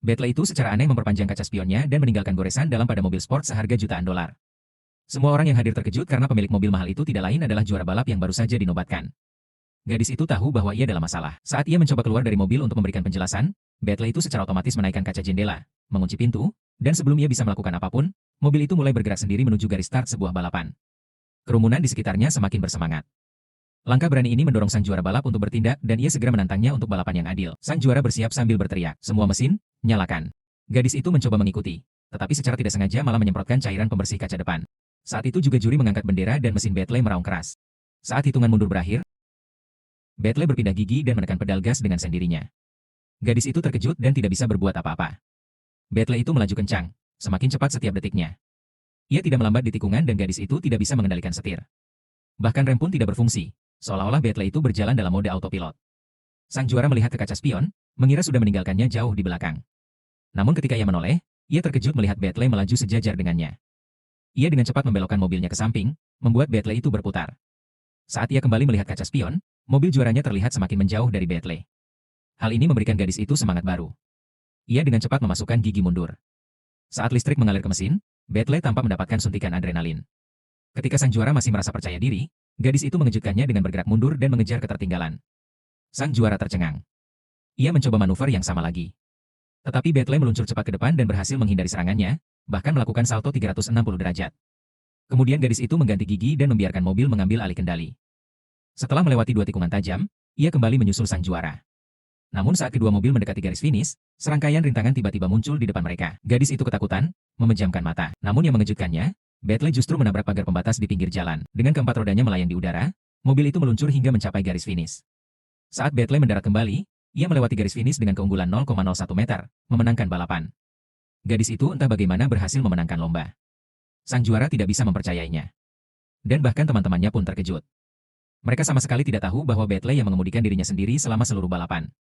Bentley itu secara aneh memperpanjang kaca spionnya dan meninggalkan goresan dalam pada mobil sport seharga jutaan dolar. Semua orang yang hadir terkejut karena pemilik mobil mahal itu tidak lain adalah juara balap yang baru saja dinobatkan. Gadis itu tahu bahwa ia dalam masalah. Saat ia mencoba keluar dari mobil untuk memberikan penjelasan, Bentley itu secara otomatis menaikkan kaca jendela, mengunci pintu, dan sebelum ia bisa melakukan apapun, mobil itu mulai bergerak sendiri menuju garis start sebuah balapan. Kerumunan di sekitarnya semakin bersemangat. Langkah berani ini mendorong sang juara balap untuk bertindak dan ia segera menantangnya untuk balapan yang adil. Sang juara bersiap sambil berteriak, "Semua mesin, nyalakan." Gadis itu mencoba mengikuti, tetapi secara tidak sengaja malah menyemprotkan cairan pembersih kaca depan. Saat itu juga juri mengangkat bendera dan mesin Bentley meraung keras. Saat hitungan mundur berakhir, Bentley berpindah gigi dan menekan pedal gas dengan sendirinya. Gadis itu terkejut dan tidak bisa berbuat apa-apa. Bentley itu melaju kencang, semakin cepat setiap detiknya. Ia tidak melambat di tikungan dan gadis itu tidak bisa mengendalikan setir. Bahkan rem pun tidak berfungsi, seolah-olah Bentley itu berjalan dalam mode autopilot. Sang juara melihat ke kaca spion, mengira sudah meninggalkannya jauh di belakang. Namun ketika ia menoleh, ia terkejut melihat Bentley melaju sejajar dengannya. Ia dengan cepat membelokkan mobilnya ke samping, membuat Bentley itu berputar. Saat ia kembali melihat kaca spion, mobil juaranya terlihat semakin menjauh dari Bentley. Hal ini memberikan gadis itu semangat baru. Ia dengan cepat memasukkan gigi mundur. Saat listrik mengalir ke mesin, Bentley tampak mendapatkan suntikan adrenalin. Ketika sang juara masih merasa percaya diri, gadis itu mengejutkannya dengan bergerak mundur dan mengejar ketertinggalan. Sang juara tercengang. Ia mencoba manuver yang sama lagi. Tetapi Bentley meluncur cepat ke depan dan berhasil menghindari serangannya, bahkan melakukan salto 360 derajat. Kemudian gadis itu mengganti gigi dan membiarkan mobil mengambil alih kendali. Setelah melewati 2 tikungan tajam, ia kembali menyusul sang juara. Namun saat kedua mobil mendekati garis finish, serangkaian rintangan tiba-tiba muncul di depan mereka. Gadis itu ketakutan, memejamkan mata. Namun yang mengejutkannya, Bentley justru menabrak pagar pembatas di pinggir jalan. Dengan keempat rodanya melayang di udara, mobil itu meluncur hingga mencapai garis finish. Saat Bentley mendarat kembali, ia melewati garis finish dengan keunggulan 0,01 meter, memenangkan balapan. Gadis itu entah bagaimana berhasil memenangkan lomba. Sang juara tidak bisa mempercayainya. Dan bahkan teman-temannya pun terkejut. Mereka sama sekali tidak tahu bahwa Bentley yang mengemudikan dirinya sendiri selama seluruh balapan.